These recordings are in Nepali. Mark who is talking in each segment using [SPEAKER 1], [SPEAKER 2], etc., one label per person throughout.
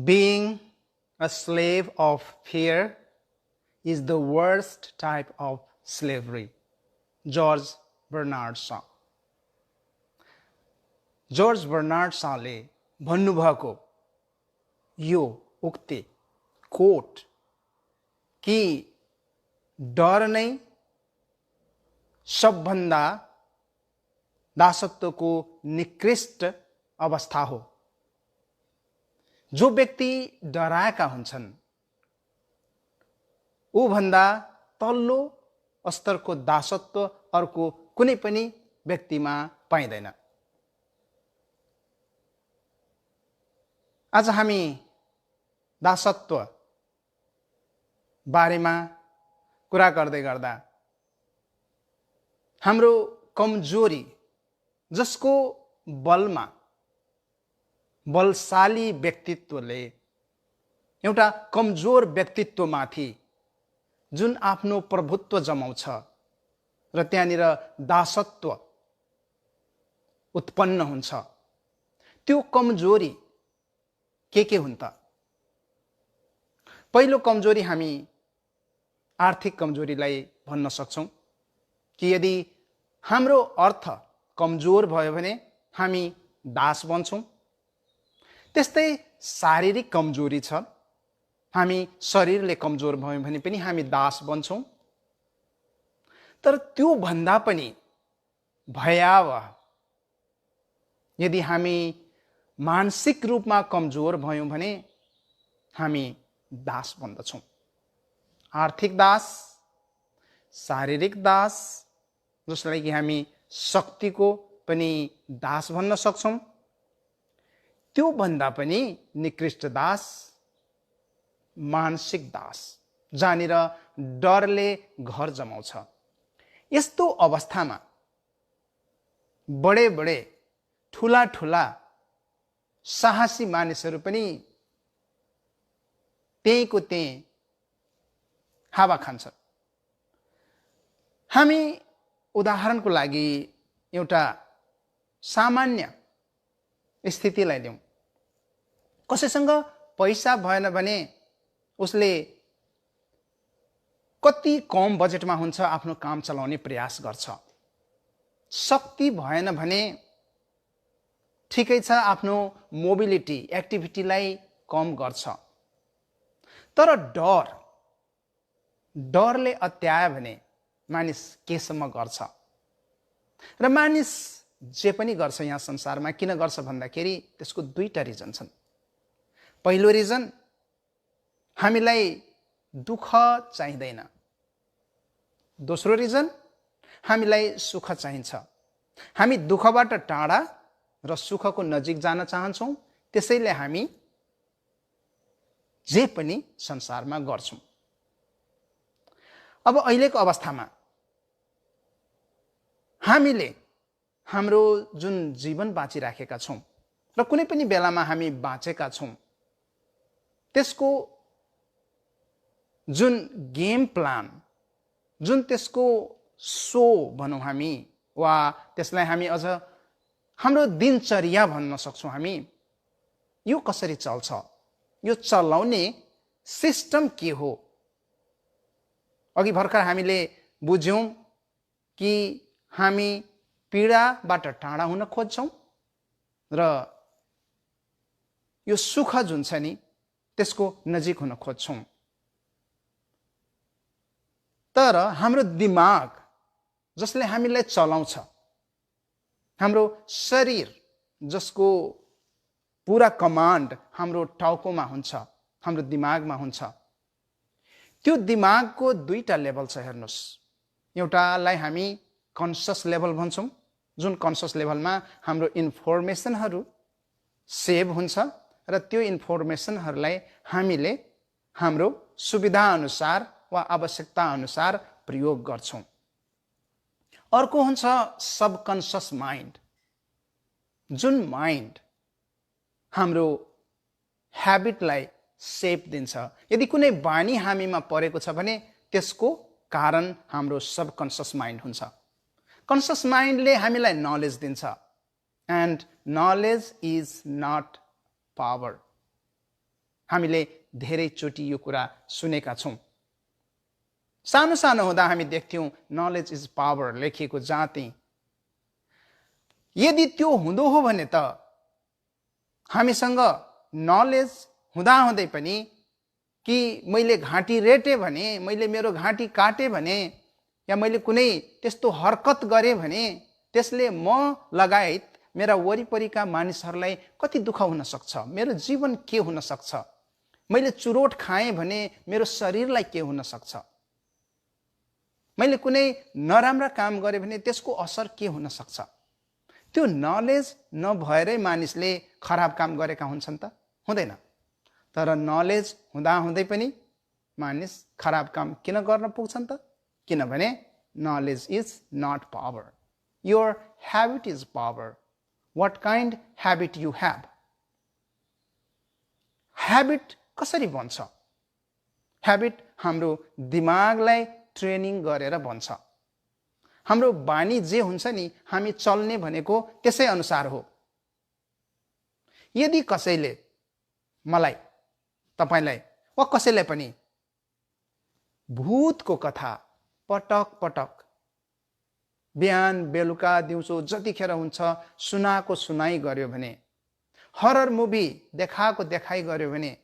[SPEAKER 1] Being a slave of fear is the worst type of slavery. George Bernard Shaw. George Bernard शॉले भन्नुभएको यो उक्ति कोट कि डर नै सबभन्दा दासत्वको निकृष्ट अवस्था हो. जो व्यक्ति डराएका हुन्छन् ऊ भन्दा तल्लो स्तरको दासत्व अर्को कुनै पनि व्यक्तिमा पाइँदैन. आज हामी दासत्व बारेमा कुरा गर्दै गर्दा हाम्रो कमजोरी जसको बलमा बलशाली व्यक्तित्वले एउटा कमजोर व्यक्तित्वमाथि जुन आफ्नो प्रभुत्व जमाउँछ र त्यहाँनिर दासत्व उत्पन्न हुन्छ, त्यो कमजोरी के हुन् त? पहिलो कमजोरी हामी आर्थिक कमजोरीलाई भन्न सक्छौं कि यदि हाम्रो अर्थ कमजोर भयो भने हामी दास बन्छौं. त्यस्तै शारीरिक कमजोरी छ, हामी शरीरले कमजोर भयो भने पनि हामी दास बन्छौं. तर त्यो भन्दा पनि भयावह यदि हामी मानसिक रूपमा कमजोर भयौं भने हामी दास बन्दछौं. आर्थिक दास, शारीरिक दास, जसलाई कि हामी शक्तिको पनि दास भन्न सक्छौं. त्यो भन्दा पनि निकृष्ट दास मानसिक दास, जहाँनिर डरले घर जमाउँछ. यस्तो अवस्थामा बडे बडे ठूला ठूला साहसी मानिसहरू पनि त्यहीको त्यही हावा खान्छन्. हामी उदाहरणको लागि एउटा सामान्य स्थितिलाई लियौं. कसैसँग पैसा भएन भने उसले कति कम बजेटमा हुन्छ आफ्नो काम चलाउने प्रयास गर्छ. शक्ति भएन भने ठिकै छ, आफ्नो मोबिलिटी एक्टिभिटीलाई कम गर्छ. तर डरले अत्यायो भने मानिस केसम्म गर्छ. र मानिस जे पनि गर्छ यहाँ संसारमा किन गर्छ भन्दाखेरि त्यसको दुईटा रिजन छन्. पहिलो रिजन, हामीलाई दुःख चाहिँदैन. दोस्रो रिजन, हामीलाई सुख चाहिन्छ. हामी दुःखबाट टाढा र सुखको नजिक जान चाहन्छौं, त्यसैले हामी जे पनि संसारमा गर्छौं. अब अहिलेको अवस्थामा हामीले हाम्रो जुन जीवन बाँचिराखेका छौं र कुनै पनि बेलामा हामी बाँचेका छौं, त्यसको जुन गेम प्लान, जुन त्यसको सो भनौं हामी, वा त्यसलाई हामी अझ हाम्रो दिनचर्या भन्न सक्छौं. हामी यो कसरी चल्छ, यो चलाउने सिस्टम के हो? अघि भर्खर हामीले बुझ्यौं कि हामी पीडाबाट टाढा हुन खोज्छौं र यो सुख जुन छ नि त्यसको नजिक हुन खोज्छौं. तर हाम्रो दिमाग जसले हामीलाई चलाउँछ, हाम्रो शरीर जसको पूरा कमान्ड हाम्रो टाउकोमा हुन्छ, हाम्रो दिमागमा हुन्छ, त्यो दिमागको दुईटा लेभल छ. हेर्नुस्, एउटालाई हामी कन्सियस लेभल भन्छौं, जुन कन्सियस लेभलमा हाम्रो इन्फर्मेसनहरू सेभ हुन्छ र त्यो इन्फर्मेसनहरूलाई हामीले हाम्रो सुविधा अनुसार वा आवश्यकता अनुसार प्रयोग गर्छौं. अर्को हुन्छ सबकन्सियस माइन्ड, जुन माइन्ड हाम्रो ह्याबिटलाई सेप दिन्छ. यदि कुनै बानी हामीमा परेको छ भने त्यसको कारण हाम्रो सबकन्सियस माइन्ड हुन्छ. कन्सियस माइन्डले हामीलाई नलेज दिन्छ, and knowledge is not power. हामीले धेरैचोटि यो कुरा सुनेका छौँ। सानो सानो हुँदा हामी देख्थ्यौँ नलेज इज पावर लेखिएको जहाँ त्यहीँ। यदि त्यो हुँदो हो भने त हामीसँग नलेज हुँदाहुँदै पनि कि मैले घाँटी रेटे भने, मैले मेरो घाँटी काटेँ भने, या मैले कुनै त्यस्तो हरकत गरेँ भने त्यसले म लगायत मेरा वरिपरिका मानिसहरूलाई कति दुःख हुन सक्छ, मेरो जीवन के हुन सक्छ, मैले चुरोट खाएँ भने मेरो शरीरलाई के हुन सक्छ, मैले कुनै नराम्रा काम गरेँ भने त्यसको असर के हुन सक्छ। त्यो नलेज नभएरै मानिसले खराब काम गरेका हुन्छन् त? हुँदैन। तर नलेज हुँदाहुँदै पनि मानिस खराब काम किन गर्न पुग्छन् त? किनभने knowledge is not power, your habit is power. What kind habit you have. Habit कसरी बन्छ? ह्याबिट हाम्रो दिमागलाई ट्रेनिङ गरेर बन्छ। हाम्रो बानी जे हुन्छ नि, हामी चल्ने भनेको त्यसै अनुसार हो। यदि कसैले मलाई, तपाईलाई वा कसैलाई पनि भूतको कथा पटक पटक बिहान बेलुका दिउँसो जतिखेर हुन्छ सुनाएको सुनाइ गर्यो भने, हरर मुभी देखाएको देखाइ गर्यो भने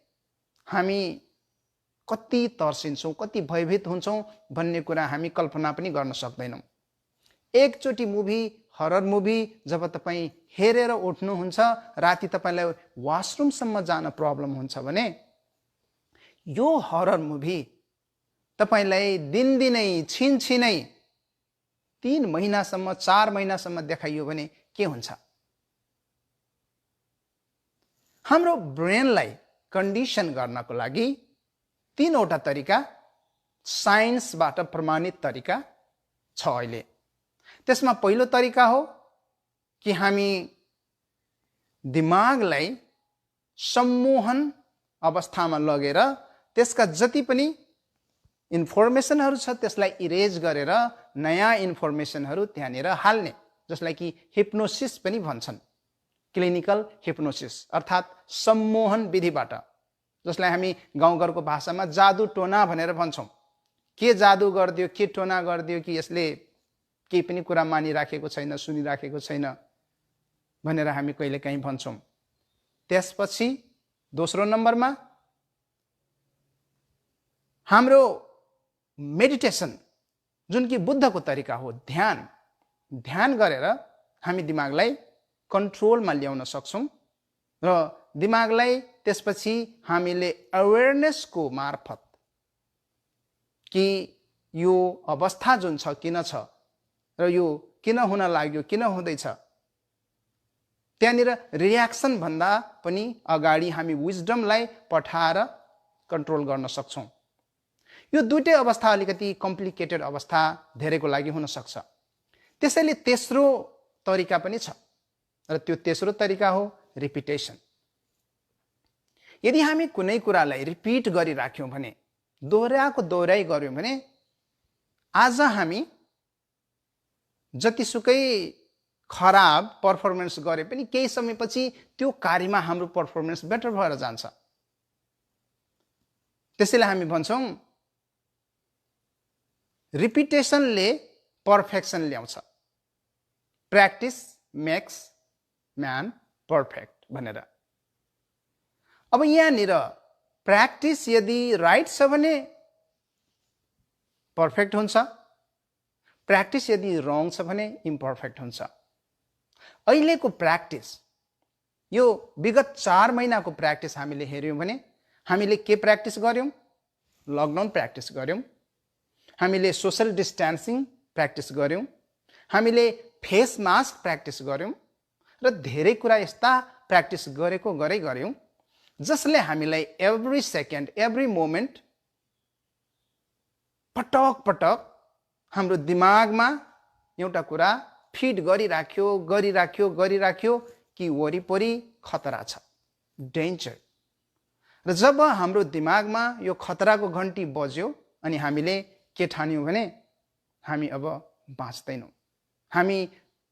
[SPEAKER 1] हामी कति तर्सिन्छौँ, कति भयभीत हुन्छौँ भन्ने कुरा हामी कल्पना पनि गर्न सक्दैनौँ। एकचोटि मुभी, हरर मुभी जब तपाईँ हेरेर उठ्नुहुन्छ, राति तपाईलाई वासरुमसम्म जान प्रब्लम हुन्छ भने यो हरर मुभी तपाईलाई दिनदिनै छिनछिनै 3 महिनासम्म 4 महिनासम्म देखाइयो भने के हुन्छ? हाम्रो ब्रेनलाई कन्डिसन गर्नको लागि 3 वटा तरिका, साइन्सबाट प्रमाणित तरिका छ अहिले। त्यसमा पहिलो तरिका हो कि हामी दिमागलाई सम्मोहन अवस्थामा लगेर त्यसका जति पनि इन्फर्मेसनहरू छ त्यसलाई इरेज गरेर नयाँ इन्फर्मेसनहरू त्यहाँनिर हाल्ने, जसलाई कि हिप्नोसिस पनि भन्छन्। क्लिनिकल हिप्नोसिस अर्थात् सम्मोहन विधिबाट, जसलाई हामी गाउँघरको भाषामा जादु टोना भनेर भन्छौँ। के जादु गरिदियो, के टोना गरिदियो कि यसले केही पनि कुरा मानिराखेको छैन, सुनिराखेको छैन भनेर हामी कहिलेकाहीँ भन्छौँ। त्यसपछि दोस्रो नम्बरमा हाम्रो मेडिटेसन, जुन कि बुद्धको तरिका हो, ध्यान गरेर हामी दिमागलाई कन्ट्रोलमा ल्याउन सक्छौँ र दिमागलाई त्यसपछि हामीले अवेरनेसको मार्फत कि यो अवस्था जुन छ किन छ र यो किन हुन लाग्यो, किन हुँदैछ, त्यहाँनिर रियाक्सन भन्दा पनि अगाडि हामी विजडमलाई पठाएर कन्ट्रोल गर्न सक्छौँ। यो दुईटै अवस्था अलिकति कम्प्लिकेटेड अवस्था धेरैको लागि हुन सक्छ। त्यसैले तेस्रो तरिका पनि छ र त्यो तेस्रो तरिका हो रिपिटेसन। यदि हामी कुनै कुरालाई रिपिट गरिराख्यौँ भने, दोहोऱ्याइ गर्यौँ भने, आज हामी जतिसुकै खराब पर्फर्मेन्स गरे पनि केही समयपछि त्यो कार्यमा हाम्रो पर्फर्मेन्स बेटर भएर जान्छ। त्यसैले हामी भन्छौँ रिपिटेसनले पर्फेक्सन ल्याउँछ। प्र्याक्टिस मेक्स म्यान पर्फेक्ट भनेर। अब यहाँनिर प्र्याक्टिस यदि राइट छ भने पर्फेक्ट हुन्छ, प्र्याक्टिस यदि रङ छ भने इम्पर्फेक्ट हुन्छ। अहिलेको प्र्याक्टिस, यो विगत 4 महिनाको प्र्याक्टिस हामीले हेऱ्यौँ भने हामीले के प्र्याक्टिस गर्यौँ? लकडाउन प्र्याक्टिस गर्यौँ, हामीले सोशल डिस्टेन्सिङ प्र्याक्टिस गर्यौँ, हामीले फेस मास्क प्र्याक्टिस गर्यौँ र धेरै कुरा यस्ता प्र्याक्टिस गऱ्यौँ जसले हामीलाई एभ्री सेकेन्ड, एभ्री मोमेन्ट पटक पटक हाम्रो दिमागमा एउटा कुरा फिड गरिराख्यो कि वरिपरि खतरा छ, डेन्जर। र जब हाम्रो दिमागमा यो खतराको घन्टी बज्यो अनि हामीले के ठान्यौँ भने हामी अब बाँच्दैनौँ, हामी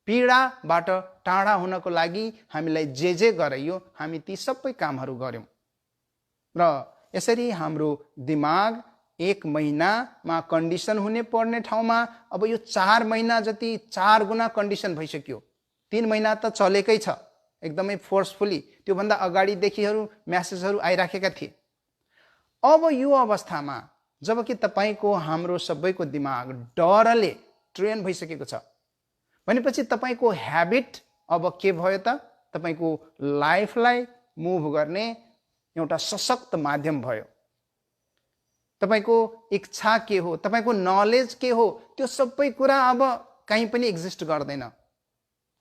[SPEAKER 1] पीडाबाट टाढा हुनको लागि हामीलाई जे गराइयो हामी ती सबै कामहरू गर्यौँ। र यसरी हाम्रो दिमाग 1 महिनामा कन्डिसन हुने पर्ने ठाउँमा अब यो 4 महिना जति 4 गुणा कन्डिसन भइसक्यो। 3 महिना त चलेकै छ एकदमै फोर्सफुली, त्योभन्दा अगाडिदेखिहरू म्यासेजहरू आइराखेका थिए। अब यो अवस्थामा जबकि तपाईँको हाम्रो सबैको दिमाग डरले ट्रेन भइसकेको छ भनेपछि तपाईँको ह्याबिट अब के भयो त? तपाईँको लाइफलाई मुभ गर्ने एउटा सशक्त माध्यम भयो। तपाईँको इच्छा के हो, तपाईँको नलेज के हो, त्यो सबै कुरा अब कहीँ पनि एक्जिस्ट गर्दैन।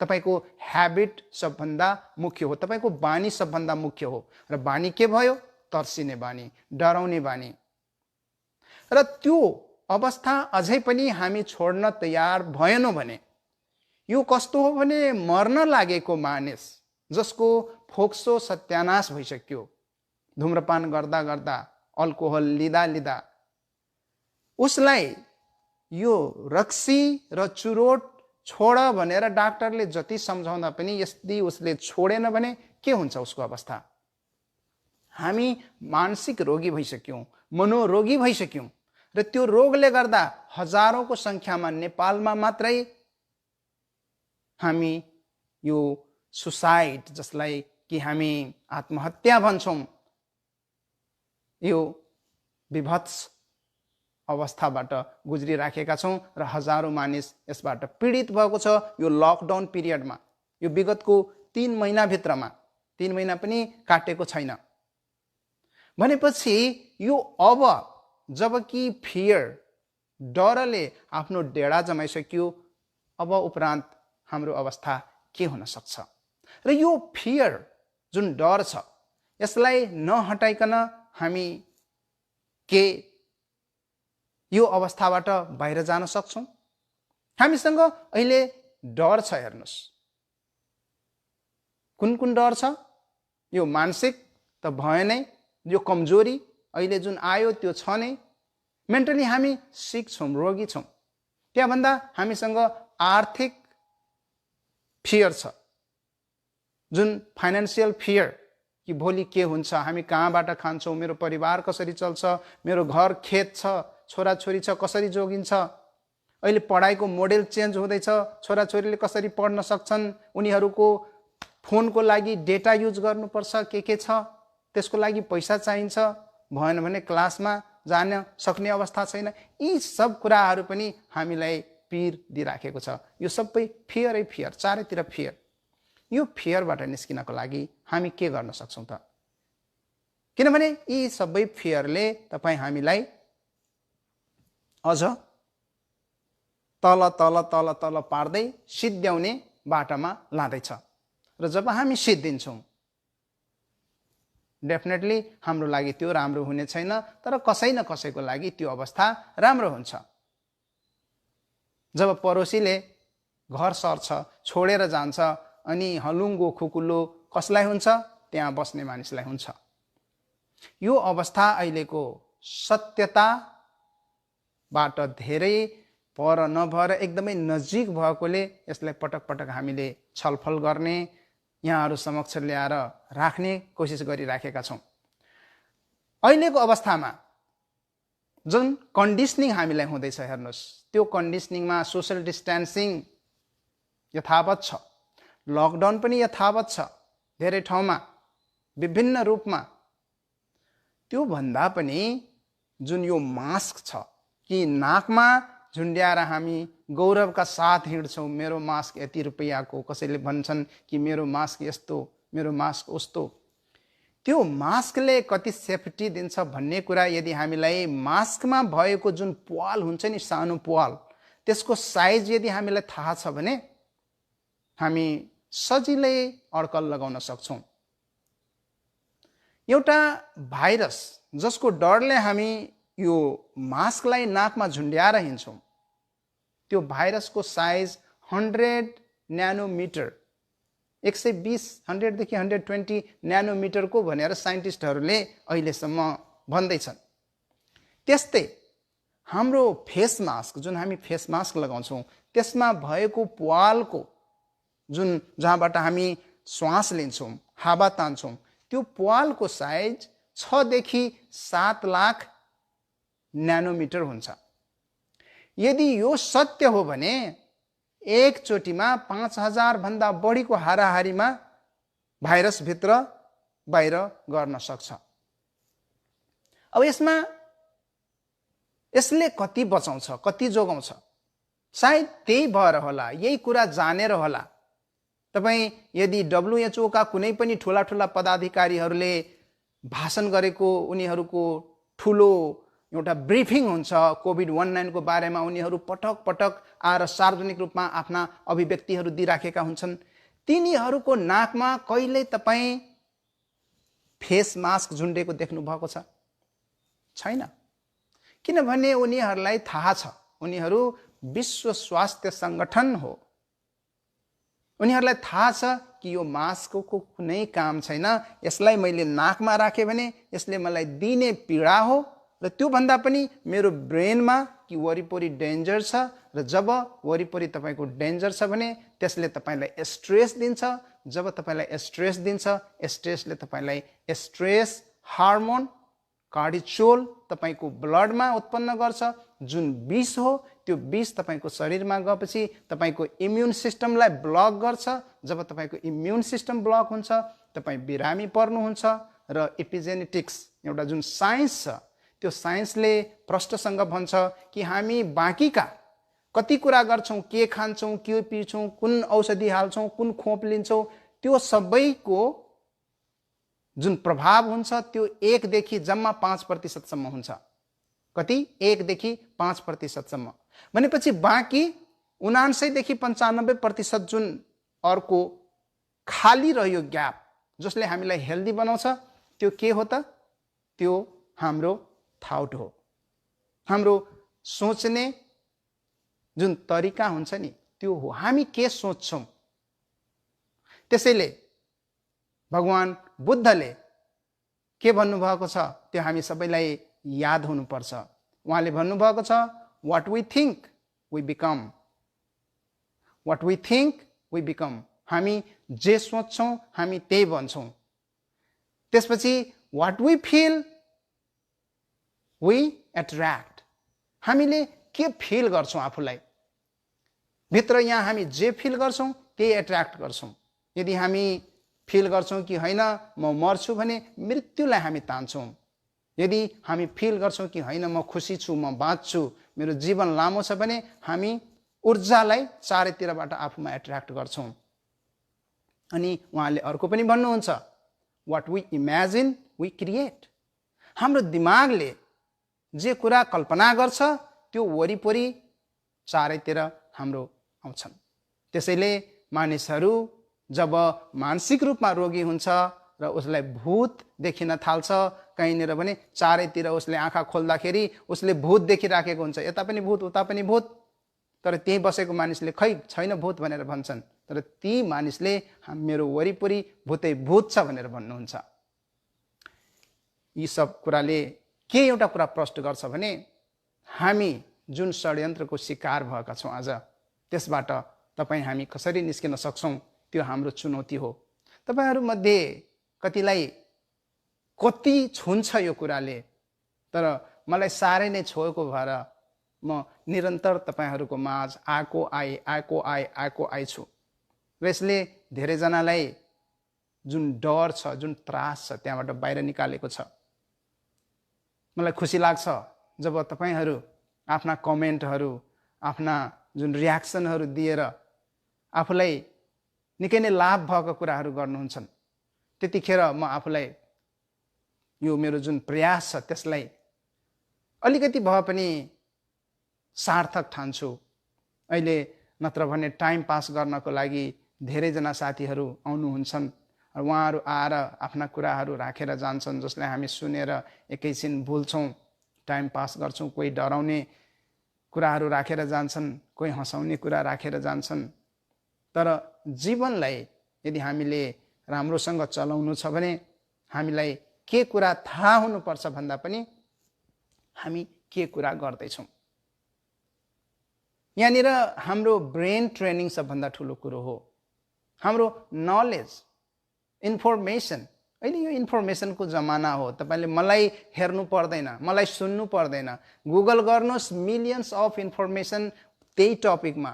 [SPEAKER 1] तपाईँको ह्याबिट सबभन्दा मुख्य हो, तपाईँको बानी सबभन्दा मुख्य हो। र बानी के भयो? तर्सिने बानी, डराउने बानी। र त्यो अवस्था अझै पनि हामी छोड्न तयार भएनौँ भने यो कस्तो हो भने मर्न लागेको मानिस जसको फोक्सो सत्यानाश भइसक्यो, धुम्रपान गर्दा गर्दा, अल्कोहल लिँदा लिँदा, उसलाई यो रक्सी र चुरोट छोड भनेर डाक्टरले जति सम्झाउँदा पनि यदि उसले छोडेन भने के हुन्छ उसको अवस्था? हामी मानसिक रोगी भइसक्यौँ, मनोरोगी भइसक्यौँ र त्यो रोगले गर्दा हजारौंको संख्यामा नेपालमा मात्रै हामी यो सुसाइड, जसलाई कि हामी आत्महत्या भन्छौँ, यो विभत्स अवस्थाबाट गुज्रिराखेका छौँ र हजारौं मानिस यसबाट पीडित भएको छ। यो लकडाउन पिरियडमा, यो विगतको 3 महिनाभित्रमा, 3 महिना पनि काटेको छैन भनेपछि यो अब जबकि फियर, डरले आफ्नो डेडा जमाइसक्यो, अब उपरान्त हाम्रो अवस्था के हुन सक्छ? र यो फियर जुन डर छ यसलाई नहटाइकन हामी के यो अवस्थाबाट बाहिर जान सक्छौँ? हामीसँग अहिले डर छ, हेर्नुस् कुन कुन डर छ? यो मानसिक त भयो नै, यो कमजोरी अहिले जुन आयो त्यो छ नै। मेन्टली हामी सिक छौँ, रोगी छौँ। त्यहाँभन्दा हामीसँग आर्थिक फियर छ, जुन फाइनेन्सियल फियर कि भोलि के हुन्छ, हामी कहाँबाट खान्छौँ, मेरो परिवार कसरी चल्छ, मेरो घर खेत छ, छोराछोरी छ, कसरी जोगिन्छ, अहिले पढाइको मोडेल चेन्ज हुँदैछ, छोराछोरीले कसरी पढ्न सक्छन्, उनीहरूको फोनको लागि डेटा युज गर्नुपर्छ, के छ, त्यसको लागि पैसा चाहिन्छ, भएन भने क्लासमा जान सक्ने अवस्था छैन। यी सब कुराहरू पनि हामीलाई पीर दिइराखेको छ। यो सबै फियरै फियर, चारैतिर फियर। यो फियरबाट निस्किनको लागि हामी के गर्न सक्छौँ त? किनभने यी सबै फियरले तपाईँ हामीलाई अझ तल तल तल तल पार्दै सिद्ध्याउने बाटोमा लाँदैछ। र जब हामी सिद्धिन्छौँ डेफिनेटली हाम्रो लागि त्यो राम्रो हुने छैन, तर कसै न कसैको लागि त्यो अवस्था राम्रो हुन्छ। जब पडोसीले घर सर्छ, छोडेर जान्छ, अनि हलुङ्गो खुकुलो कसलाई हुन्छ? त्यहाँ बस्ने मानिसलाई हुन्छ। यो अवस्था अहिलेको सत्यताबाट धेरै पर नभएर एकदमै नजिक भएकोले यसलाई पटक पटक हामीले छलफल गर्ने, यहाँहरू समक्ष ल्याएर राख्ने कोसिस गरिराखेका छौँ। अहिलेको अवस्थामा जुन कन्डिसनिङ हामीलाई हुँदैछ, हेर्नुहोस्, त्यो कन्डिसनिङमा सोशल डिस्टेन्सिङ यथावत छ, लकडाउन पनि यथावत छ धेरै ठाउँमा विभिन्न रूपमा। त्यो भन्दा पनि जुन यो मास्क छ कि नाकमा झुन्ड्याएर हामी गौरवका साथ हिँड्छौँ, मेरो मास्क यति रुपैयाँको, कसैले भन्छन् कि मेरो मास्क यस्तो, मेरो मास्क उस्तो, त्यो मास्कले कति सेफ्टी दिन्छ भन्ने कुरा यदि हामीलाई मास्कमा भएको जुन प्वाल हुन्छ नि, सानो प्वाल, त्यसको साइज यदि हामीलाई थाहा छ भने हामी सजिलै अड्कल लगाउन सक्छौँ। एउटा भाइरस जसको डरले हामी यो मास्कलाई नाकमा झुन्ड्याएर हिँड्छौँ, त्यो भाइरसको साइज 100 न्यानोमिटर, 120 देखि 120 न्यानोमिटरको भनेर साइन्टिस्टहरूले अहिलेसम्म भन्दैछन्। त्यस्तै हाम्रो फेस मास्क, जुन हामी फेस मास्क लगाउँछौँ, त्यसमा भएको प्वालको जुन जहाँबाट हामी श्वास लिन्छौँ, हावा तान्छौँ, त्यो प्वालको साइज 6 देखि 7 लाख न्यानोमिटर हुन्छ। यदि यो सत्य हो भने एकचोटिमा 5000 भन्दा बढीको हाराहारीमा भाइरस भित्र बाहिर गर्न सक्छ। अब यसले कति बचाउँछ, कति जोगाउँछ? सायद त्यही भएर होला, यही कुरा जानेर होला तपाईँ यदि WHO का कुनै पनि ठुला ठुला पदाधिकारीहरूले भाषण गरेको उनीहरूको ठुलो एउटा ब्रिफिङ हुन्छ कोभिड-19 को बारेमा, उनीहरू पटक पटक आएर सार्वजनिक रूपमा आफ्ना अभिव्यक्तिहरू दिइराखेका हुन्छन्, तिनीहरूको नाकमा कहिले तपाईँ फेस मास्क झुन्डेको देख्नु भएको छ? छैन। किनभने उनीहरूलाई थाहा छ, उनीहरू विश्व स्वास्थ्य संगठन हो। उनीहरूलाई थाहा छ कि यो मास्कको कुनै काम छैन, यसलाई मैले नाकमा राखेँ भने यसले मलाई दिने पीडा हो र त्यो भन्दा पनि मेरो ब्रेनमा कि वरिपरि डेन्जर छ, र जब वरिपरि तपाईको डेन्जर छ भने त्यसले तपाईलाई स्ट्रेस दिन्छ। जब तपाईलाई स्ट्रेस दिन्छ, स्ट्रेसले तपाईलाई स्ट्रेस हार्मोन कार्टिसोल तपाईको ब्लडमा उत्पन्न गर्छ, जुन विष हो। त्यो विष तपाईको शरीरमा गएपछि तपाईको इम्युन सिस्टमलाई ब्लक गर्छ। जब तपाईको इम्युन सिस्टम ब्लक हुन्छ, तपाई बिरामी पर्नुहुन्छ। र एपिजेनेटिक्स एउटा जुन साइन्स छ, त्यो साइन्सले प्रष्टसँग भन्छ कि हामी बाँकीका कति कुरा गर्छौं, के खान्छौं, के पिउँछौं, कुन औषधि हाल्छौं, कुन खोप लिन्छौं, त्यो सबैको जुन प्रभाव हुन्छ त्यो 1 देखि जम्मा 5% सम्म हुन्छ। कति? 1 देखि 5% सम्म। भनेपछि बाँकी 79 देखि 95% जुन अर्को खाली रह्यो ग्याप, जसले हामीलाई हेल्दी बनाउँछ, त्यो के हो त? त्यो हाम्रो थाउट हो। हाम्रो सोच्ने जुन तरिका हुन्छ नि, त्यो हो। हामी के सोच्छौं। त्यसैले भगवान बुद्धले के भन्नुभएको छ त्यो हामी सबैलाई याद हुनुपर्छ। उहाँले भन्नुभएको छ, what we think we become, what we think we become। हामी जे सोच्छौं हामी त्यही बन्छौं। त्यसपछि what we feel we attract। हामीले के फिल गर्छौं आफूलाई भित्र, यहाँ हामी जे फिल गर्छौं त्यही एट्र्याक्ट गर्छौं। यदि हामी फिल गर्छौं कि हैन म मर्छु भने मृत्युलाई हामी तान्छौं। यदि हामी फिल गर्छौं कि हैन म खुसी छु, म बाँच्छु, मेरो जीवन लामो छ भने हामी ऊर्जालाई चारैतिरबाट आफूमा एट्र्याक्ट गर्छौं। अनि उहाँले अर्को पनि भन्नुहुन्छ, what we imagine we create। हाम्रो दिमागले जे कुरा कल्पना गर्छ त्यो वरिपरि चारैतिर हाम्रो आउँछन्। त्यसैले मानिसहरू जब मानसिक रूपमा रोगी हुन्छ र उसलाई भूत देखिन थाल्छ, कहीँनिर भने चारैतिर उसले आँखा खोल्दाखेरि उसले भूत देखिराखेको हुन्छ, यता पनि भूत उता पनि भूत, तर त्यही बसेको मानिसले खै छैन भूत भनेर भन्छन्, तर ती मानिसले मेरो वरिपरि भूतै भूत छ भनेर भन्नुहुन्छ। यी सब कुराले के एउटा कुरा प्रष्ट गर्छ भने हामी जुन षड्यन्त्रको शिकार भएका छौं आज, त्यसबाट तपाई हामी कसरी निस्किन सक्छौं त्यो हाम्रो चुनौती हो। तपाईहरु मध्ये कतिलाई कति छुन्छ यो कुराले, तर मलाई सारै नै छोएको भएर म निरन्तर तपाईहरुको माझ आएको छु। र यसले धेरै जनालाई जुन डर छ, जुन त्रास छ त्यहाँबाट बाहिर निकालेको छ। मलाई खुसी लाग्छ जब तपाईहरु आफ्ना कमेन्टहरु, आफ्ना जुन रियाक्सनहरु दिएर आफूलाई निकै नै लाभ भएको कुराहरु गर्नुहुन्छन्। त्यतिखेर म आफूलाई यो मेरो जुन प्रयास छ त्यसलाई अलिकति भए पनि सार्थक ठान्छु। अहिले नत्र भने टाइम पास गर्नको लागि धेरै जना साथीहरु आउनुहुन्छन्, उहाँहरु आएर आफ्ना कुराहरु राखेर जान्छन्, जसलाई हामी सुनेर एकैछिन भुल्छौं, टाइम पास गर्छौं। कोही डराउने कुराहरु राखेर जान्छन्, कोही हँसाउने कुरा राखेर जान्छन्। तर जीवनलाई यदि हामीले राम्रोसँग चलाउनु छ भने हामीलाई के कुरा थाहा हुनुपर्छ भन्दा पनि हामी के कुरा गर्दैछौं। यहाँनिर हाम्रो ब्रेन ट्रेनिङ सबभन्दा ठूलो कुरो हो। हाम्रो नलेज, इन्फर्मेसन अहिले यो इन्फर्मेसनको जमाना हो। तपाईले मलाई हेर्नु पर्दैन, मलाई सुन्नु पर्दैन, गुगल गर्नुहोस्, मिलियन्स अफ इन्फर्मेसन त्यही टपिकमा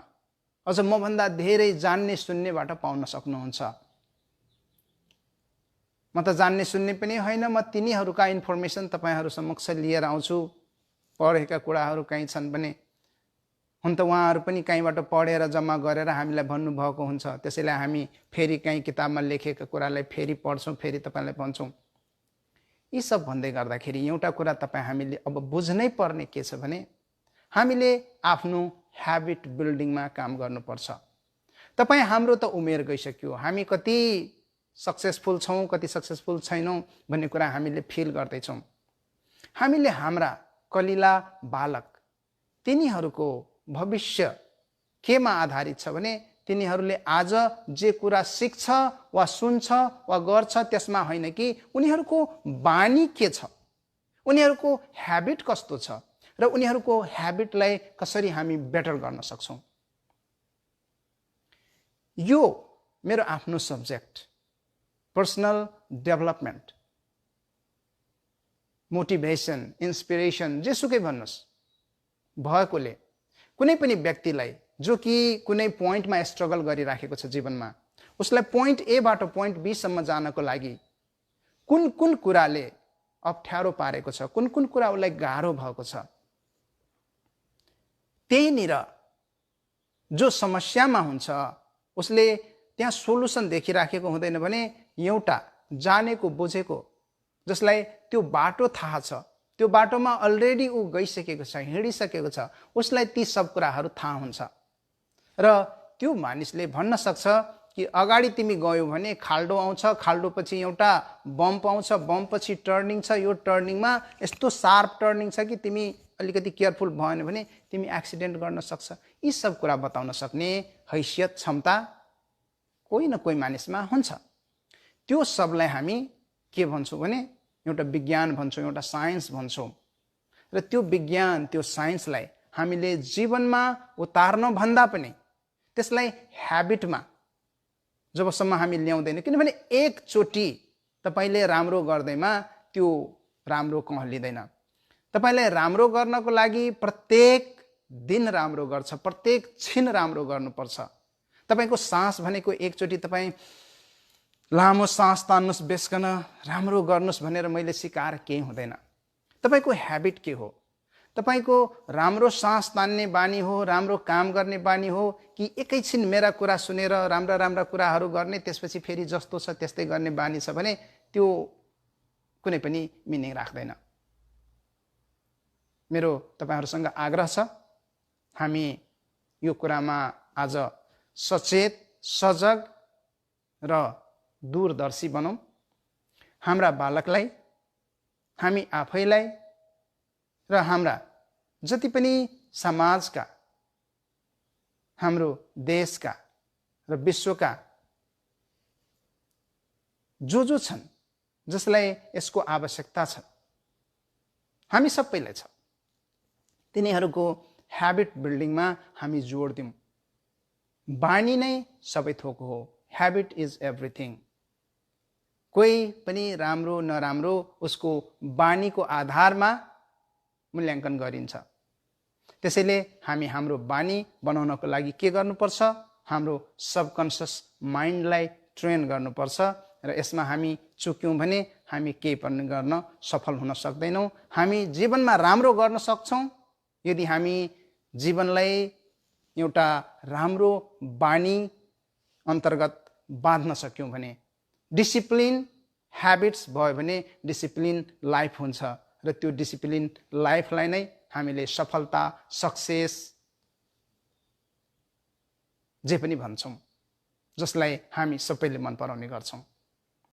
[SPEAKER 1] अझ मभन्दा धेरै जान्ने सुन्नेबाट पाउन सक्नुहुन्छ। म त जान्ने सुन्ने पनि होइन, म तिनीहरूका इन्फर्मेसन तपाईहरू समक्ष लिएर आउँछु। पढेका कुराहरू कहीँ छन् भने हुन त उहाँहरू पनि कहीँबाट पढेर जम्मा गरेर हामीलाई भन्नुभएको हुन्छ, त्यसैले हामी फेरि कहीँ किताबमा लेखेका कुरालाई फेरि पढ्छौँ, फेरि तपाईँलाई भन्छौँ। यी सब भन्दै गर्दाखेरि एउटा कुरा तपाईँ हामीले अब बुझ्नै पर्ने के छ भने हामीले आफ्नो ह्याबिट बिल्डिङमा काम गर्नुपर्छ। तपाईँ हाम्रो त उमेर गइसक्यो, हामी कति सक्सेसफुल छौँ, कति सक्सेसफुल छैनौँ भन्ने कुरा हामीले फिल गर्दैछौँ। हामीले हाम्रा कलिला बालक तिनीहरूको भविष्य केमा आधारित छ भने तिनीहरूले आज जे कुरा सिक्छ वा सुन्छ वा गर्छ त्यसमा होइन कि उनीहरूको बानी के छ, उनीहरूको ह्याबिट कस्तो छ र उनीहरूको ह्याबिटलाई कसरी हामी बेटर गर्न सक्छौँ। यो मेरो आफ्नो subject personal development, motivation, inspiration जेसुकै भन्नुहोस् भएकोले कुनै पनि व्यक्तिलाई जो कि कुनै पोइन्टमा स्ट्रगल गरिराखेको छ जीवनमा, उसलाई पोइन्ट ए बाट पोइन्ट बी सम्म जानको लागि कुन कुन कुराले अप्ठ्यारो पारेको छ, कुन कुन कुरा उसलाई गाह्रो भएको छ, त्यहीनिर जो समस्यामा हुन्छ उसले त्यहाँ सोलुसन देखिराखेको हुँदैन भने एउटा जानेको बुझेको जसलाई त्यो बाटो थाहा छ, त्यो बाटोमा अलरेडी ऊ गइसकेको छ, हिँडिसकेको छ, उसलाई ती सब कुराहरू थाहा हुन्छ र त्यो मानिसले भन्न सक्छ कि अगाडि तिमी गयौ भने खाल्डो आउँछ, खाल्डो पछि एउटा बम्प आउँछ, बम्प पछि टर्निङ छ, यो टर्निङमा यस्तो शार्प टर्निङ छ कि तिमी अलिकति केयरफुल भएन भने तिमी एक्सिडेन्ट गर्न सक्छ। यी सब कुरा बताउन सक्ने हैसियत क्षमता कोही न कोही मानिसमा हुन्छ। त्यो सबलाई हामी के भन्छौँ भने एउटा विज्ञान भन्छौँ, एउटा साइन्स भन्छौँ र त्यो विज्ञान त्यो साइन्सलाई हामीले जीवनमा उतार्न भन्दा पनि त्यसलाई ह्याबिटमा जबसम्म हामी ल्याउँदैन, किनभने एकचोटि तपाईले राम्रो गर्दैमा त्यो राम्रो कहलिँदैन। तपाईलाई राम्रो गर्नको लागि प्रत्येक दिन राम्रो गर्छ, प्रत्येक क्षण राम्रो गर्नुपर्छ। तपाईको सास भनेको एकचोटि तपाईँ लामो सास तान्नुहोस्, बेसकन राम्रो गर्नुहोस् भनेर मैले सिकाएर केही हुँदैन। तपाईको ह्याबिट के हो? तपाईको राम्रो सास तान्ने बानी हो, राम्रो काम गर्ने बानी हो कि एकैछिन मेरा कुरा सुनेर राम्रा राम्रा कुराहरू गर्ने त्यसपछि फेरि जस्तो छ त्यस्तै गर्ने बानी छ भने त्यो कुनै पनि मिनिङ राख्दैन। मेरो तपाईहरुसँग आग्रह छ, हामी यो कुरामा आज सचेत, सजग र दूरदर्शी बनौं। हाम्रा बालकलाई, हामी आफैलाई र हाम्रा जति पनि समाजका, हाम्रो देशका र विश्वका जो छन् जसलाई यसको आवश्यकता छ, हामी सबैलाई छ, तिनीहरूको ह्याबिट बिल्डिङमा हामी जोड दिउँ। बानी नै सबै थोक हो, ह्याबिट इज एभ्रिथिङ। कोही पनि राम्रो नराम्रो उसको बानीको आधारमा मूल्याङ्कन गरिन्छ। त्यसैले हामी हाम्रो बानी बनाउनको लागि के गर्नुपर्छ? हाम्रो सबकन्सियस माइन्डलाई ट्रेन गर्नुपर्छ र यसमा हामी चुक्यौं भने हामी केही पनि गर्न सफल हुन सक्दैनौं। हामी जीवनमा राम्रो गर्न सक्छौं यदि हामी जीवनलाई एउटा राम्रो बानी अन्तर्गत बाँध्न सक्यौं भने। डिसिप्लिन ह्याबिट्स भयो भने डिसिप्लिन लाइफ हुन्छ र त्यो डिसिप्लिन लाइफलाई नै हामीले सफलता, सक्सेस जे पनि भन्छौं, जसलाई हामी सबैले मन पराउने गर्छौं।